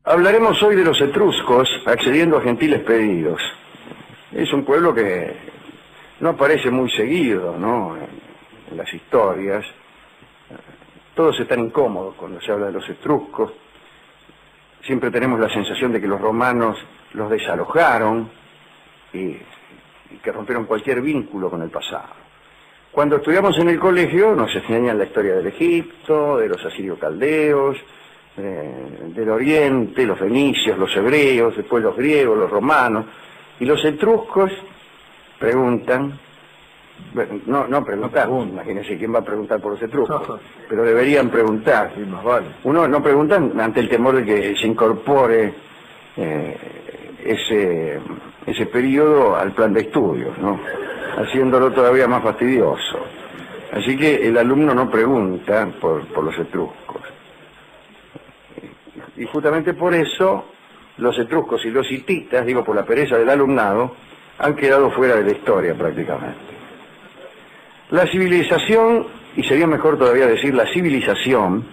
Hablaremos hoy de los etruscos accediendo a gentiles pedidos. Es un pueblo que no aparece muy seguido, ¿no?, en las historias. Todos están incómodos cuando se habla de los etruscos. Siempre tenemos la sensación de que los romanos los desalojaron y que rompieron cualquier vínculo con el pasado. Cuando estudiamos en el colegio nos enseñan la historia del Egipto, de los asirio-caldeos, del Oriente, los fenicios, los hebreos, después los griegos, los romanos, y los etruscos preguntan, bueno, no preguntar, imagínense quién va a preguntar por los etruscos, pero deberían preguntar. Uno no pregunta ante el temor de que se incorpore ese periodo al plan de estudios, ¿no?, haciéndolo todavía más fastidioso. Así que el alumno no pregunta por los etruscos. Y justamente por eso los etruscos y los hititas, digo por la pereza del alumnado, han quedado fuera de la historia prácticamente. La civilización, y sería mejor todavía decir la civilización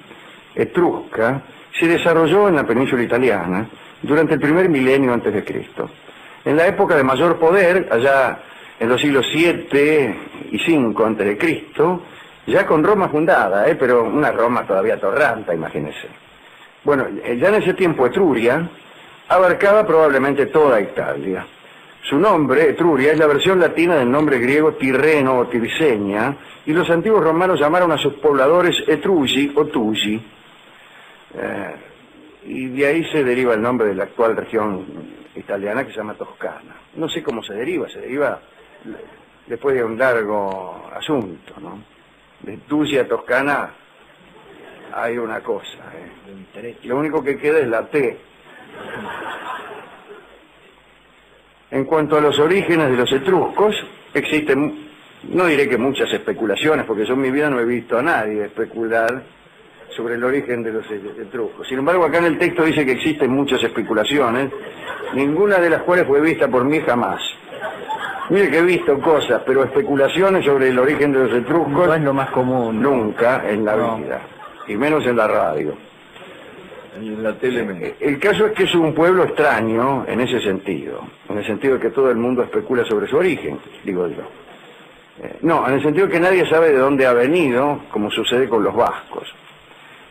etrusca, se desarrolló en la península italiana durante el primer milenio antes de Cristo. En la época de mayor poder, allá en los siglos 7 y 5 antes de Cristo, ya con Roma fundada, pero una Roma todavía torranta, imagínense. Bueno, ya en ese tiempo Etruria abarcaba probablemente toda Italia. Su nombre, Etruria, es la versión latina del nombre griego Tirreno o Tirseña, y los antiguos romanos llamaron a sus pobladores Etrugi o Tugi. Y de ahí se deriva el nombre de la actual región italiana que se llama Toscana. No sé cómo se deriva después de un largo asunto, ¿no? De Tugi a Toscana hay una cosa, Lo único que queda es la T. En cuanto a los orígenes de los etruscos, existen, no diré que muchas especulaciones, porque yo en mi vida no he visto a nadie especular sobre el origen de los etruscos. Sin embargo, acá en el texto dice que existen muchas especulaciones, ninguna de las cuales fue vista por mí jamás. Mire que he visto cosas, pero especulaciones sobre el origen de los etruscos no es lo más común. Nunca en la vida, y menos en la radio. En la tele. El caso es que es un pueblo extraño en ese sentido, en el sentido de que todo el mundo especula sobre su origen, digo yo. No, en el sentido de que nadie sabe de dónde ha venido, como sucede con los vascos.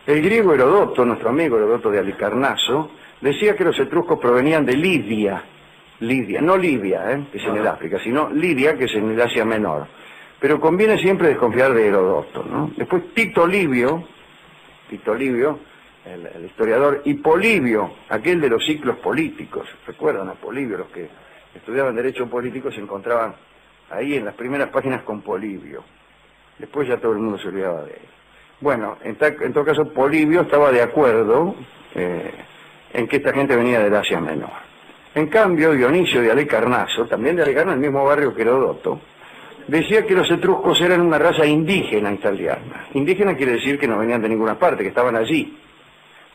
El griego Herodoto, nuestro amigo Herodoto de Halicarnaso, decía que los etruscos provenían de Lidia, no Libia, que es en el África, sino Lidia, que es en el Asia Menor. Pero conviene siempre desconfiar de Herodoto, ¿no? Después Tito Livio, el historiador, y Polibio, aquel de los ciclos políticos. ¿Recuerdan a Polibio? Los que estudiaban derecho político se encontraban ahí en las primeras páginas con Polibio. Después ya todo el mundo se olvidaba de él. Bueno, en todo caso Polibio estaba de acuerdo en que esta gente venía del Asia Menor. En cambio, Dionisio de Halicarnaso, también de Halicarnaso, el mismo barrio que Herodoto, decía que los etruscos eran una raza indígena italiana. Indígena quiere decir que no venían de ninguna parte, que estaban allí.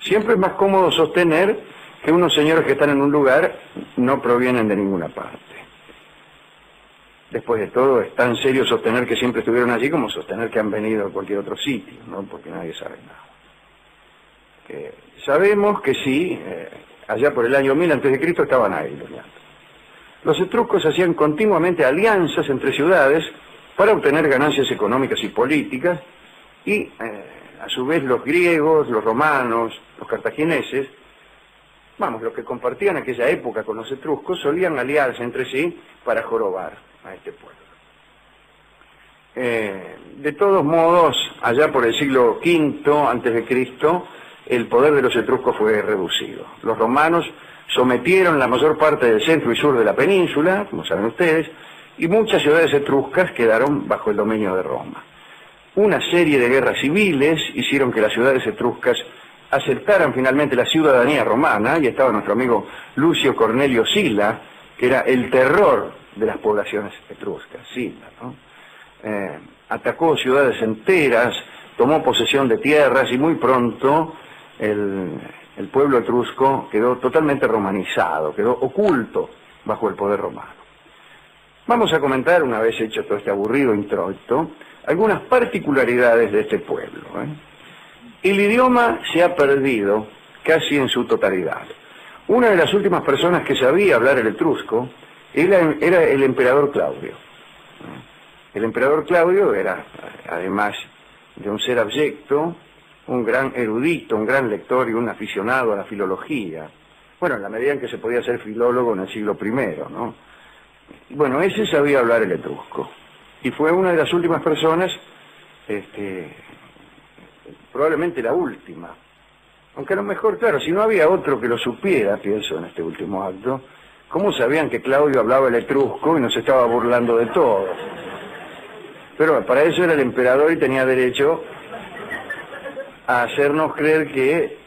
Siempre es más cómodo sostener que unos señores que están en un lugar no provienen de ninguna parte. Después de todo, es tan serio sostener que siempre estuvieron allí como sostener que han venido de cualquier otro sitio, ¿no? Porque nadie sabe nada. Sabemos que sí, allá por el año 1000 a.C. estaban ahí los ñatos. Los etruscos hacían continuamente alianzas entre ciudades para obtener ganancias económicas y políticas, y a su vez los griegos, los romanos, los cartagineses, los que compartían aquella época con los etruscos, solían aliarse entre sí para jorobar a este pueblo. De todos modos, allá por el siglo V antes de Cristo, el poder de los etruscos fue reducido. Los romanos sometieron la mayor parte del centro y sur de la península, como saben ustedes, y muchas ciudades etruscas quedaron bajo el dominio de Roma. Una serie de guerras civiles hicieron que las ciudades etruscas aceptaran finalmente la ciudadanía romana, y estaba nuestro amigo Lucio Cornelio Sila, que era el terror de las poblaciones etruscas. Sila, ¿no? Atacó ciudades enteras, tomó posesión de tierras, y muy pronto el pueblo etrusco quedó totalmente romanizado, quedó oculto bajo el poder romano. Vamos a comentar, una vez hecho todo este aburrido introito, algunas particularidades de este pueblo. El idioma se ha perdido casi en su totalidad. Una de las últimas personas que sabía hablar el etrusco era el emperador Claudio. El emperador Claudio era, además de un ser abyecto, un gran erudito, un gran lector y un aficionado a la filología. Bueno, en la medida en que se podía ser filólogo en el siglo I, ¿no? Bueno, ese sabía hablar el etrusco. Y fue una de las últimas personas, probablemente la última. Aunque a lo mejor, claro, si no había otro que lo supiera, pienso en este último acto, ¿cómo sabían que Claudio hablaba el etrusco y nos estaba burlando de todos? Pero para eso era el emperador y tenía derecho a hacernos creer que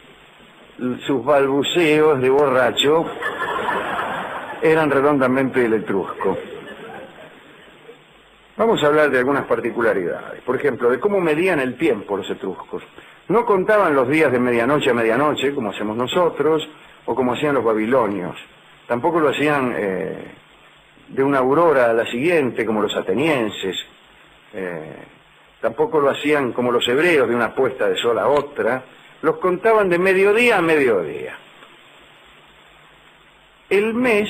sus balbuceos de borracho eran redondamente el etrusco. Vamos a hablar de algunas particularidades. Por ejemplo, de cómo medían el tiempo los etruscos. No contaban los días de medianoche a medianoche, como hacemos nosotros, o como hacían los babilonios. Tampoco lo hacían de una aurora a la siguiente, como los atenienses. Tampoco lo hacían como los hebreos, de una puesta de sol a otra. Los contaban de mediodía a mediodía. El mes,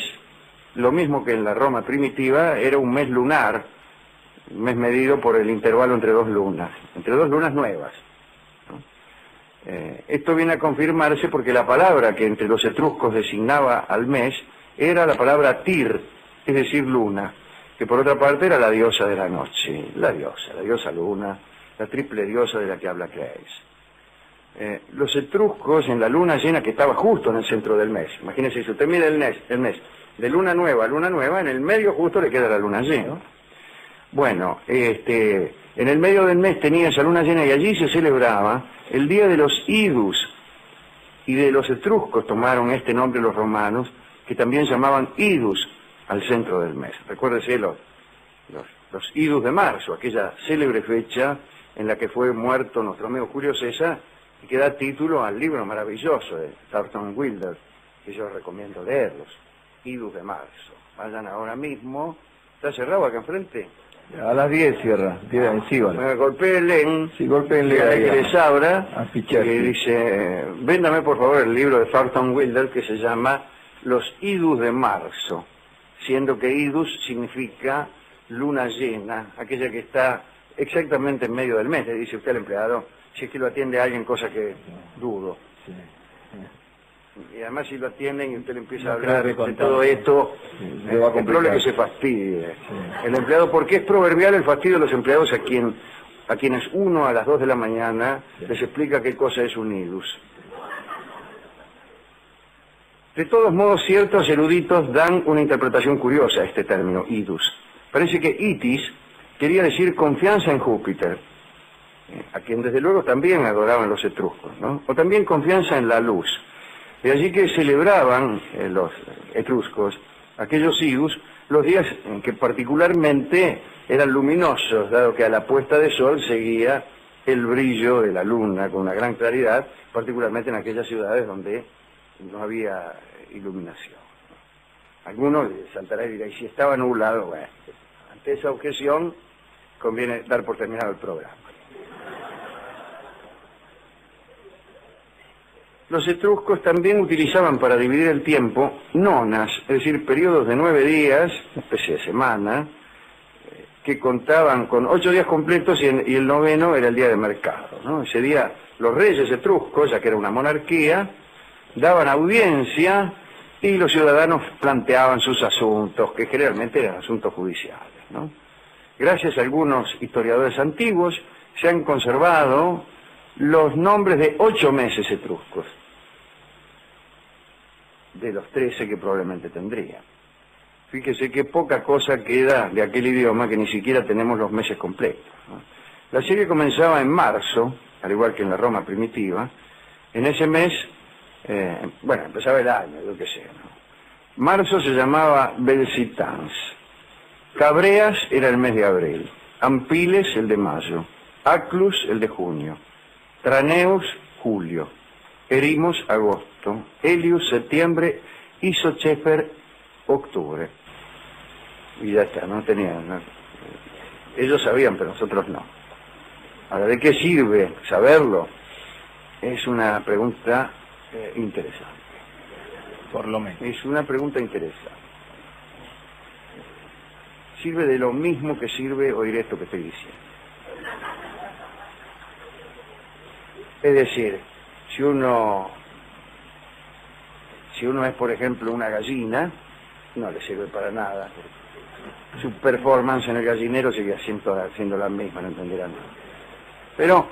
lo mismo que en la Roma primitiva, era un mes lunar, un mes medido por el intervalo entre dos lunas nuevas. Esto viene a confirmarse porque la palabra que entre los etruscos designaba al mes era la palabra tir, es decir, luna, que por otra parte era la diosa de la noche, la diosa luna, la triple diosa de la que habla Claes. Los etruscos, en la luna llena que estaba justo en el centro del mes, imagínense, si usted mira el mes de luna nueva a luna nueva, en el medio justo le queda la luna llena. Bueno, en el medio del mes tenía esa luna llena y allí se celebraba el día de los idus, y de los etruscos tomaron este nombre los romanos, que también llamaban idus al centro del mes. Recuérdese los idus de marzo, aquella célebre fecha en la que fue muerto nuestro amigo Julio César, y que da título al libro maravilloso de Thornton Wilder, que yo recomiendo leerlos, idus de marzo. Vayan ahora mismo. ¿Está cerrado acá enfrente? A las 10 cierra, sí, vale. Golpéenle, sí, golpéenle que les abra, y dice, véndame por favor el libro de Thornton Wilder que se llama Los idus de marzo, siendo que idus significa luna llena, aquella que está exactamente en medio del mes, le dice usted al empleado, si es que lo atiende a alguien, cosa que dudo. Sí. Y además si lo atienden y usted le empieza a hablar de todo esto, es probable que se fastidie. Sí. El empleado, porque es proverbial el fastidio de los empleados a quienes uno a las 2 de la mañana les explica qué cosa es un idus. De todos modos, ciertos eruditos dan una interpretación curiosa a este término, idus. Parece que itis quería decir confianza en Júpiter, a quien desde luego también adoraban los etruscos, ¿no? O también confianza en la luz. De allí que celebraban los etruscos, aquellos idus, los días en que particularmente eran luminosos, dado que a la puesta de sol seguía el brillo de la luna con una gran claridad, particularmente en aquellas ciudades donde no había iluminación. Algunos saltarán y dirán, y si estaba nublado, bueno, ante esa objeción conviene dar por terminado el programa. Los etruscos también utilizaban para dividir el tiempo nonas, es decir, periodos de 9 días, una especie de semana, que contaban con 8 días completos y el noveno era el día de mercado, ¿no? Ese día los reyes etruscos, ya que era una monarquía, daban audiencia y los ciudadanos planteaban sus asuntos, que generalmente eran asuntos judiciales, ¿no? Gracias a algunos historiadores antiguos se han conservado los nombres de 8 meses etruscos, de los 13 que probablemente tendría. Fíjese qué poca cosa queda de aquel idioma que ni siquiera tenemos los meses completos, ¿no? La serie comenzaba en marzo, al igual que en la Roma primitiva. En ese mes, empezaba el año, lo que sea, ¿no? Marzo se llamaba Belsitans, Cabreas era el mes de abril, Ampiles el de mayo, Aclus el de junio, Traneus, julio, Erimos, agosto, Helius, septiembre, y Sochefer, octubre. Y ya está, no tenían, ¿no? Ellos sabían, pero nosotros no. Ahora, ¿de qué sirve saberlo? Es una pregunta interesante. Por lo menos. Es una pregunta interesante. Sirve de lo mismo que sirve oír esto que estoy diciendo. Es decir, si uno es, por ejemplo, una gallina, no le sirve para nada. Su performance en el gallinero sigue siendo la misma, no entenderán nada. Pero,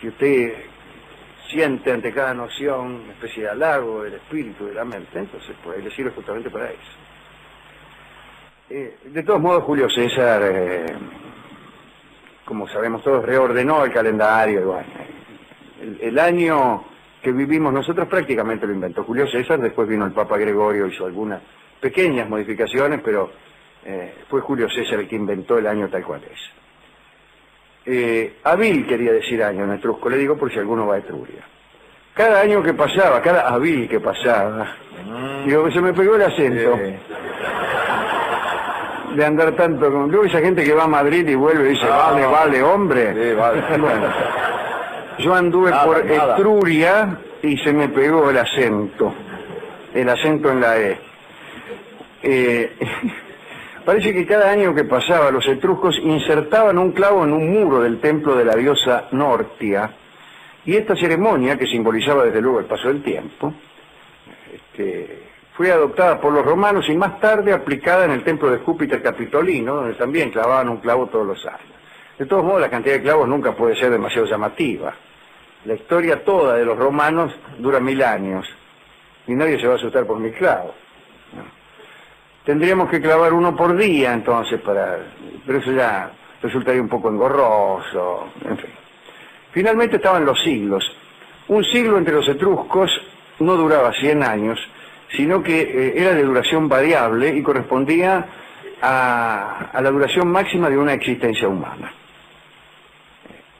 si usted siente ante cada noción una especie de halago del espíritu, de la mente, entonces pues le sirve justamente para eso. De todos modos, Julio César, como sabemos todos, reordenó el calendario. Bueno, el año que vivimos nosotros prácticamente lo inventó Julio César, después vino el Papa Gregorio, hizo algunas pequeñas modificaciones, pero fue Julio César el que inventó el año tal cual es. Abril quería decir año en etrusco, le digo por si alguno va a Etruria. Cada año que pasaba, cada abril que pasaba, digo, se me pegó el acento. De andar tanto con... Luego esa gente que va a Madrid y vuelve y dice, vale, hombre. Sí, vale. Bueno, yo anduve por Etruria y se me pegó el acento en la E. Parece que cada año que pasaba los etruscos insertaban un clavo en un muro del templo de la diosa Nortia, y esta ceremonia, que simbolizaba desde luego el paso del tiempo, fue adoptada por los romanos y más tarde aplicada en el templo de Júpiter Capitolino, donde también clavaban un clavo todos los años. De todos modos, la cantidad de clavos nunca puede ser demasiado llamativa. La historia toda de los romanos dura 1000 años, y nadie se va a asustar por 1000 clavos. Tendríamos que clavar uno por día, entonces, pero eso ya resultaría un poco engorroso, en fin. Finalmente estaban los siglos. Un siglo entre los etruscos no duraba 100 años, sino que era de duración variable y correspondía a la duración máxima de una existencia humana.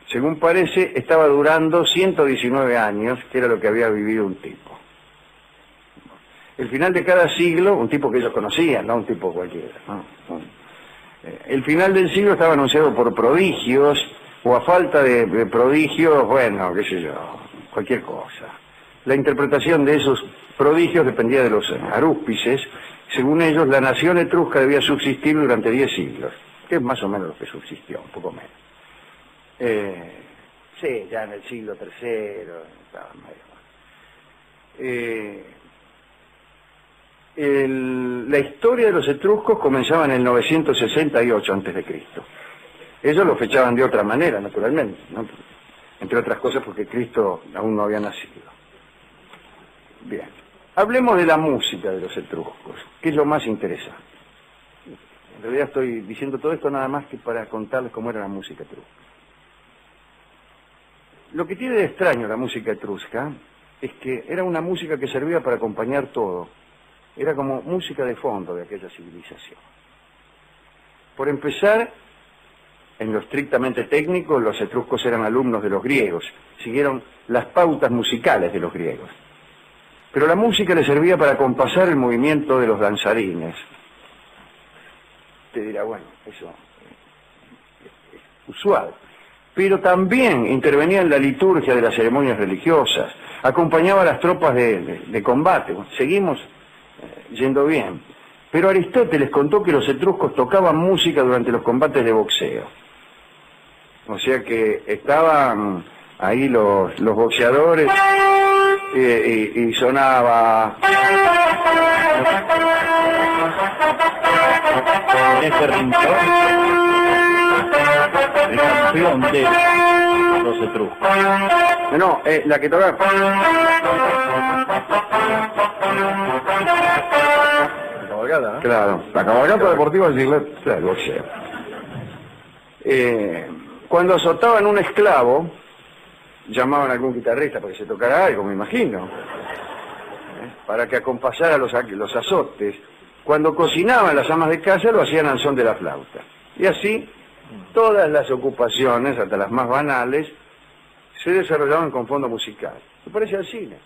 Según parece, estaba durando 119 años, que era lo que había vivido un tipo. El final de cada siglo, un tipo que ellos conocían, no un tipo cualquiera, ¿no? El final del siglo estaba anunciado por prodigios, o a falta de prodigios, bueno, qué sé yo, cualquier cosa. La interpretación de esos prodigios dependía de los arúspices. Según ellos, la nación etrusca debía subsistir durante 10 siglos, que es más o menos lo que subsistió, un poco menos. Sí, ya en el siglo III, estaba medio... la historia de los etruscos comenzaba en el 968 a.C. Ellos lo fechaban de otra manera, naturalmente, ¿no? Entre otras cosas porque Cristo aún no había nacido. Bien, hablemos de la música de los etruscos, que es lo más interesante. En realidad estoy diciendo todo esto nada más que para contarles cómo era la música etrusca. Lo que tiene de extraño la música etrusca es que era una música que servía para acompañar todo. Era como música de fondo de aquella civilización. Por empezar, en lo estrictamente técnico, los etruscos eran alumnos de los griegos, siguieron las pautas musicales de los griegos. Pero la música les servía para compasar el movimiento de los danzarines. Te dirá, bueno, eso es usual. Pero también intervenía en la liturgia de las ceremonias religiosas, acompañaba a las tropas de combate. Seguimos yendo bien. Pero Aristóteles contó que los etruscos tocaban música durante los combates de boxeo. O sea que estaban ahí los boxeadores y sonaba... Ese rincón, el campeón de los etruscos. No, la que tocaba... La cabalgata, ¿no? Claro, la cabalgata deportiva del siglo, claro, el boxeo. Cuando azotaban un esclavo, llamaban a algún guitarrista para que se tocara algo, me imagino, para que acompasara los azotes. Cuando cocinaban las amas de casa, lo hacían al son de la flauta. Y así, todas las ocupaciones, hasta las más banales, se desarrollaban con fondo musical. Se parece al cine.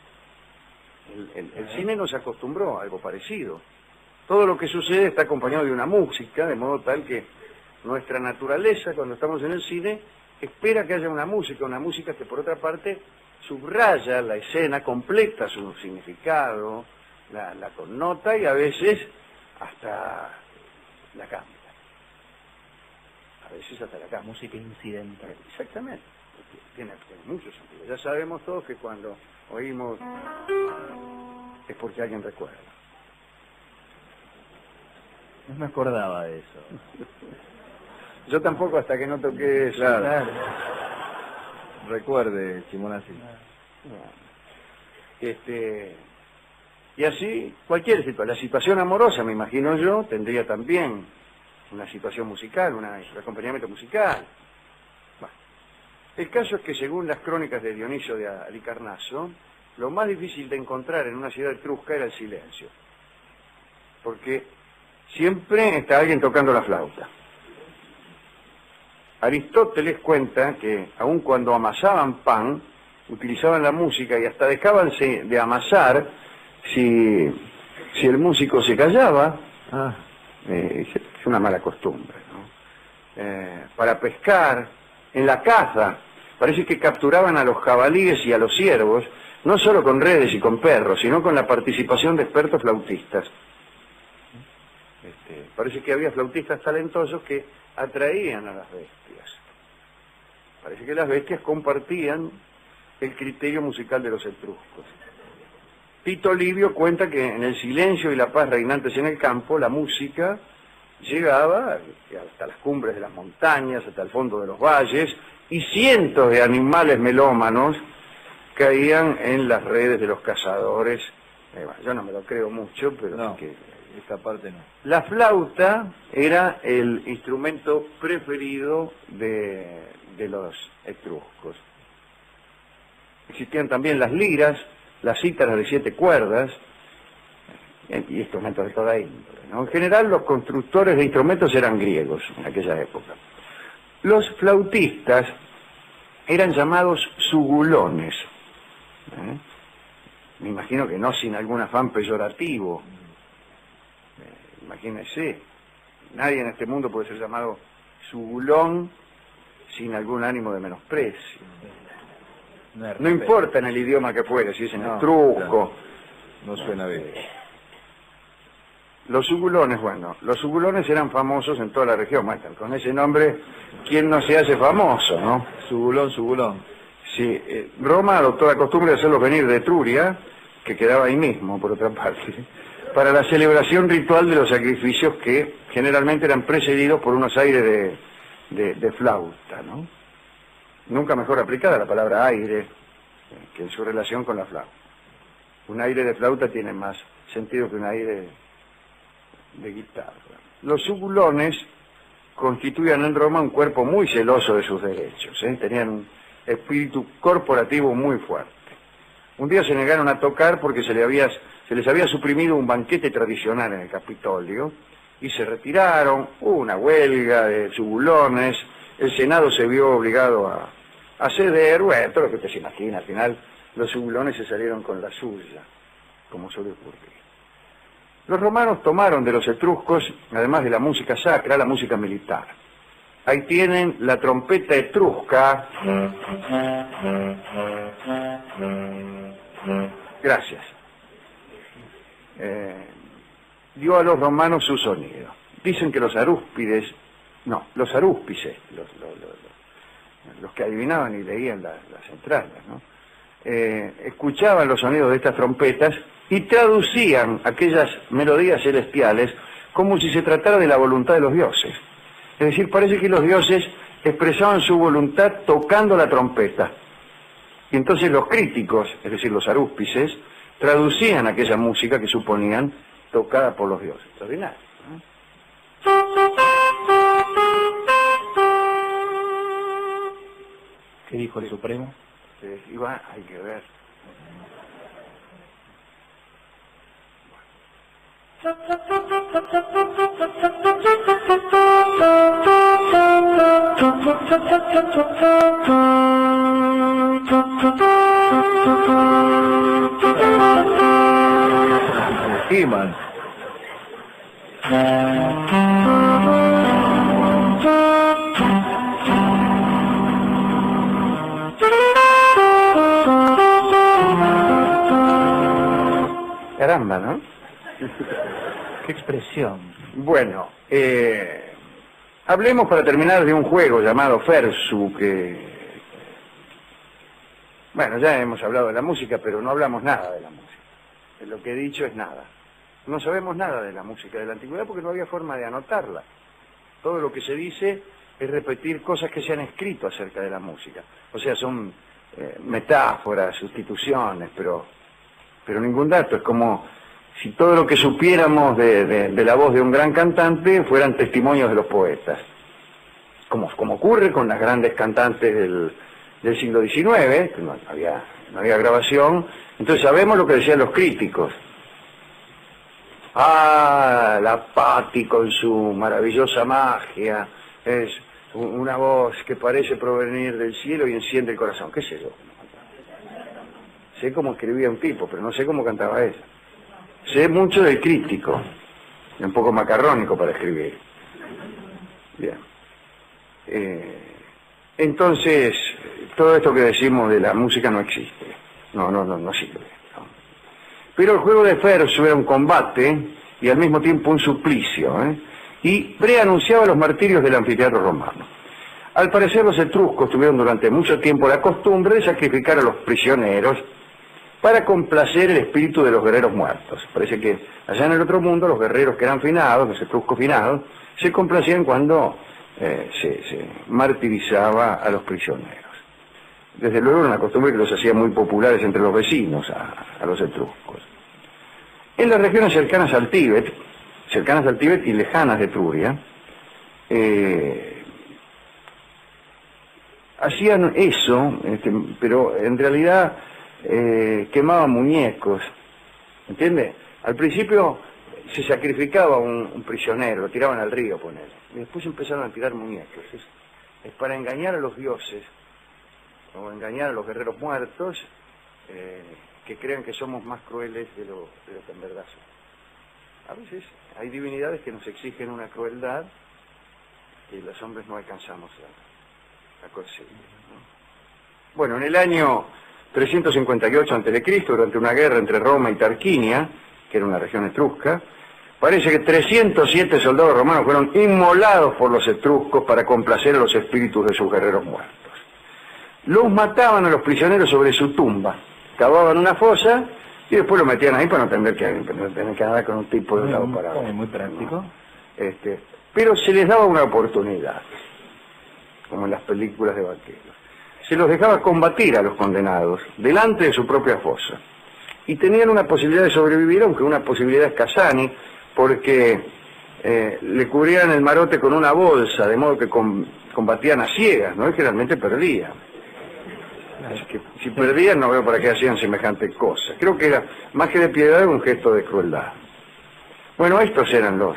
El cine nos acostumbró a algo parecido. Todo lo que sucede está acompañado de una música, de modo tal que nuestra naturaleza, cuando estamos en el cine, espera que haya una música que por otra parte subraya la escena, completa su significado, la connota y a veces hasta la cambia. A veces hasta la cambia. Música incidental. Exactamente. Tiene mucho sentido. Ya sabemos todos que cuando oímos es porque alguien recuerda. No me acordaba de eso. Yo tampoco hasta que no toqué eso. Claro. Recuerde, Simonazzi. Y así, cualquier situación. La situación amorosa, me imagino yo, tendría también una situación musical, un acompañamiento musical. Bueno, el caso es que según las crónicas de Dionisio de Halicarnaso, lo más difícil de encontrar en una ciudad etrusca era el silencio. Porque siempre está alguien tocando la flauta. Aristóteles cuenta que aun cuando amasaban pan, utilizaban la música y hasta dejaban de amasar si el músico se callaba. Es una mala costumbre, ¿no? Para pescar, en la caza, parece que capturaban a los jabalíes y a los ciervos, no solo con redes y con perros, sino con la participación de expertos flautistas. Parece que había flautistas talentosos que atraían a las bestias. Parece que las bestias compartían el criterio musical de los etruscos. Tito Livio cuenta que en el silencio y la paz reinantes en el campo, la música llegaba hasta las cumbres de las montañas, hasta el fondo de los valles, y cientos de animales melómanos caían en las redes de los cazadores. Bueno, yo no me lo creo mucho, pero no, sí que esta parte no. la flauta era el instrumento preferido de los etruscos. Existían también las liras, las cítaras de 7 cuerdas y instrumentos de toda índole, ¿no? En general los constructores de instrumentos eran griegos en aquella época. Los flautistas eran llamados sugulones. Me imagino que no sin algún afán peyorativo. Imagínense, nadie en este mundo puede ser llamado sugulón sin algún ánimo de menosprecio. No importa en el idioma que fuere, si es en etrusco. Claro. No suena bien. Los sugulones, bueno, los sugulones eran famosos en toda la región. Con ese nombre, ¿quién no se hace famoso, no? Sugulón. Sí, Roma adoptó la costumbre de hacerlos venir de Etruria, que quedaba ahí mismo, por otra parte, para la celebración ritual de los sacrificios que generalmente eran precedidos por unos aires de flauta, ¿no? Nunca mejor aplicada la palabra aire que en su relación con la flauta. Un aire de flauta tiene más sentido que un aire de guitarra. Los sugulones constituían en Roma un cuerpo muy celoso de sus derechos, tenían un espíritu corporativo muy fuerte. Un día se negaron a tocar porque se les había suprimido un banquete tradicional en el Capitolio y se retiraron. Hubo una huelga de sugulones, el Senado se vio obligado a ceder. Bueno, todo lo que usted se imagina, al final los sugulones se salieron con la suya, como suele ocurrir. Los romanos tomaron de los etruscos, además de la música sacra, la música militar. Ahí tienen la trompeta etrusca. Gracias. Dio a los romanos su sonido. Dicen que los arúspices, los que adivinaban y leían las entrañas, ¿no? Escuchaban los sonidos de estas trompetas y traducían aquellas melodías celestiales como si se tratara de la voluntad de los dioses. Es decir, parece que los dioses expresaban su voluntad tocando la trompeta. Y entonces los críticos, es decir, los arúspices, traducían aquella música que suponían tocada por los dioses. Extraordinario, ¿no? ¿Qué dijo el Supremo? Hay que ver. Iman. Caramba, ¿no? Qué expresión. Bueno, hablemos para terminar de un juego llamado Fersu, que... Bueno, ya hemos hablado de la música, pero no hablamos nada de la música. Lo que he dicho es nada. No sabemos nada de la música de la antigüedad porque no había forma de anotarla. Todo lo que se dice es repetir cosas que se han escrito acerca de la música. O sea, son metáforas, sustituciones, pero ningún dato. Es como si todo lo que supiéramos de la voz de un gran cantante fueran testimonios de los poetas. Como ocurre con las grandes cantantes del siglo XIX, que no había grabación. Entonces sabemos lo que decían los críticos. Ah, la Patti con su maravillosa magia, es una voz que parece provenir del cielo y enciende el corazón. ¿Qué sé yo? Sé cómo escribía un tipo, pero no sé cómo cantaba ella. Sé mucho del crítico, un poco macarrónico para escribir. Bien. Entonces, todo esto que decimos de la música no existe. No sirve. No. Pero el juego de Fersu era un combate y al mismo tiempo un suplicio, y preanunciaba los martirios del anfiteatro romano. Al parecer los etruscos tuvieron durante mucho tiempo la costumbre de sacrificar a los prisioneros para complacer el espíritu de los guerreros muertos. Parece que allá en el otro mundo los guerreros que eran finados, los etruscos finados, se complacían cuando se martirizaba a los prisioneros. Desde luego era una costumbre que los hacía muy populares entre los vecinos a los etruscos. En las regiones cercanas al Tíbet y lejanas de Etruria, hacían eso, pero en realidad quemaban muñecos, ¿entiende? Al principio se sacrificaba un prisionero, lo tiraban al río, ponele, y después empezaron a tirar muñecos. Es para engañar a los dioses, o engañar a los guerreros muertos, que crean que somos más crueles de lo que en verdad somos. A veces hay divinidades que nos exigen una crueldad que los hombres no alcanzamos a conseguir, ¿no? Bueno, en el año 358 a.C., durante una guerra entre Roma y Tarquinia, que era una región etrusca, parece que 307 soldados romanos fueron inmolados por los etruscos para complacer a los espíritus de sus guerreros muertos. Los mataban a los prisioneros sobre su tumba, cavaban una fosa y después lo metían ahí para no tener que andar con un tipo de un lado para otro. Muy práctico. Pero se les daba una oportunidad, como en las películas de vaqueros. Se los dejaba combatir a los condenados delante de su propia fosa. Y tenían una posibilidad de sobrevivir, aunque una posibilidad escasani, porque le cubrían el marote con una bolsa, de modo que combatían a ciegas, ¿no? Y generalmente perdían. Así que si perdían no veo para qué hacían semejante cosa. Creo que era, más que de piedad, un gesto de crueldad. Bueno, estos eran los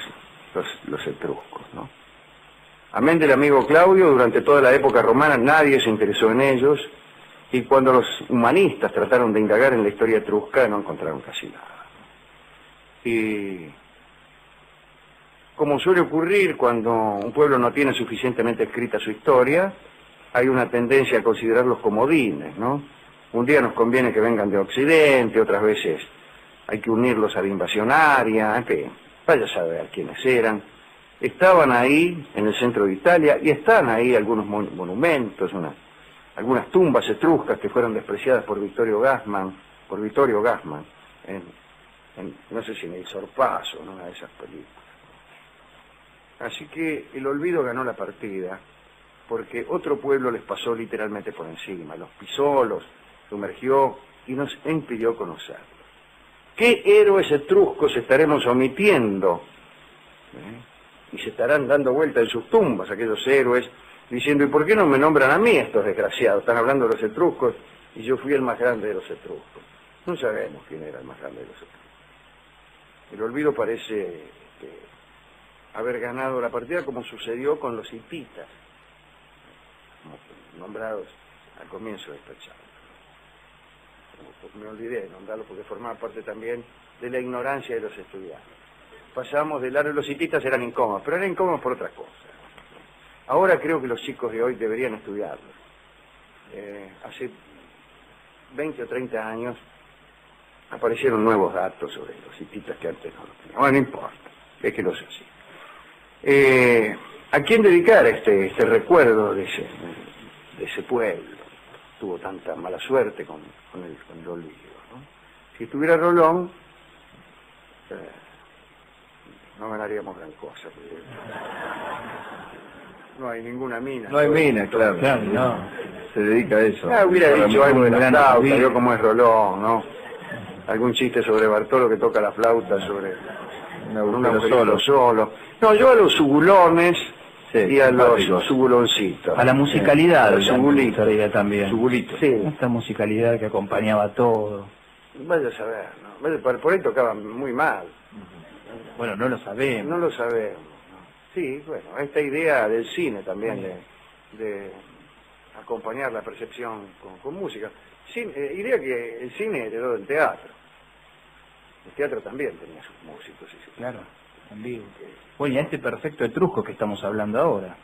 etruscos, ¿no? Amén del amigo Claudio, durante toda la época romana nadie se interesó en ellos, y cuando los humanistas trataron de indagar en la historia etrusca no encontraron casi nada. Y como suele ocurrir cuando un pueblo no tiene suficientemente escrita su historia, hay una tendencia a considerarlos comodines, ¿no? Un día nos conviene que vengan de Occidente, otras veces hay que unirlos a la invasión aria, en fin, vaya a saber quiénes eran. Estaban ahí en el centro de Italia y están ahí algunos monumentos, algunas tumbas etruscas que fueron despreciadas por Vittorio Gassman, no sé si en El Sorpaso, en una de esas películas. Así que el olvido ganó la partida, porque otro pueblo les pasó literalmente por encima, los pisó, los sumergió y nos impidió conocerlos. ¿Qué héroes etruscos estaremos omitiendo? Y se estarán dando vuelta en sus tumbas aquellos héroes, diciendo, ¿y por qué no me nombran a mí estos desgraciados? Están hablando de los etruscos y yo fui el más grande de los etruscos. No sabemos quién era el más grande de los etruscos. El olvido parece haber ganado la partida, como sucedió con los hititas, nombrados al comienzo de esta charla. Me olvidé de nombrarlos porque formaba parte también de la ignorancia de los estudiantes. Pasamos del largo, los hititas eran incómodos, pero eran incómodos por otra cosa. Ahora creo que los chicos de hoy deberían estudiarlos. Hace 20 o 30 años aparecieron nuevos datos sobre los hititas que antes no los teníamos. Bueno, no importa, es que los así. ¿A quién dedicar este recuerdo de ese pueblo? Tuvo tanta mala suerte con el olvido, ¿no? Si estuviera Rolón, no ganaríamos gran cosa, porque no hay ninguna mina. No hay mina, claro. Claro, no. Se dedica a eso. Hubiera dicho algo de la Gran flauta, olvido. yo como es Rolón, ¿no? Algún chiste sobre Bartolo que toca la flauta, sobre Un un agujero abuelito solo. No, yo a los subulones Sí, y a simpáticos. los subuloncitos. A la musicalidad, Los subulitos. gustaría también. Subulitos. Sí. Esta musicalidad que acompañaba todo. Vaya a saber, ¿no? Por ahí tocaban muy mal. Bueno, no lo sabemos. No lo sabemos, ¿no? Sí, bueno, esta idea del cine también, de acompañar la percepción con música. Idea que el cine heredó del teatro. El teatro también tenía sus músicos. Claro, en vivo. Bueno, y a este perfecto etrusco que estamos hablando ahora.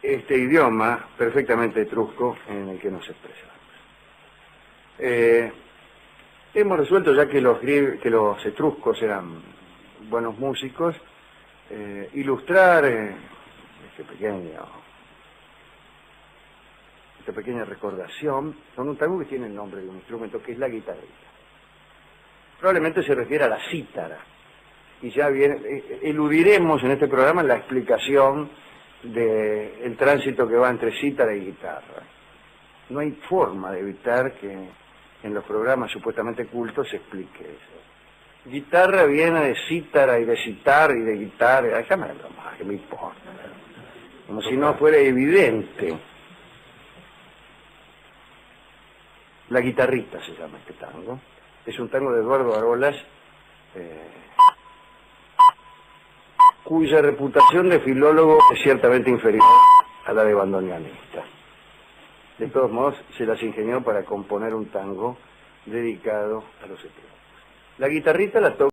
Este idioma perfectamente etrusco en el que nos expresamos. Hemos resuelto ya que los etruscos eran buenos músicos, ilustrar esta pequeña recordación con un tango que tiene el nombre de un instrumento que es la guitarrita. Probablemente se refiere a la cítara, y ya eludiremos en este programa la explicación del tránsito que va entre cítara y guitarra. No hay forma de evitar que en los programas supuestamente cultos se explique eso. Guitarra viene de cítara y de citar y de guitarra, déjame más, que me importa. Como si no fuera evidente. La guitarrita se llama este tango. Es un tango de Eduardo Arolas, cuya reputación de filólogo es ciertamente inferior a la de bandoneonista. De todos modos, se las ingenió para componer un tango dedicado a los etruscos. La guitarrita la toca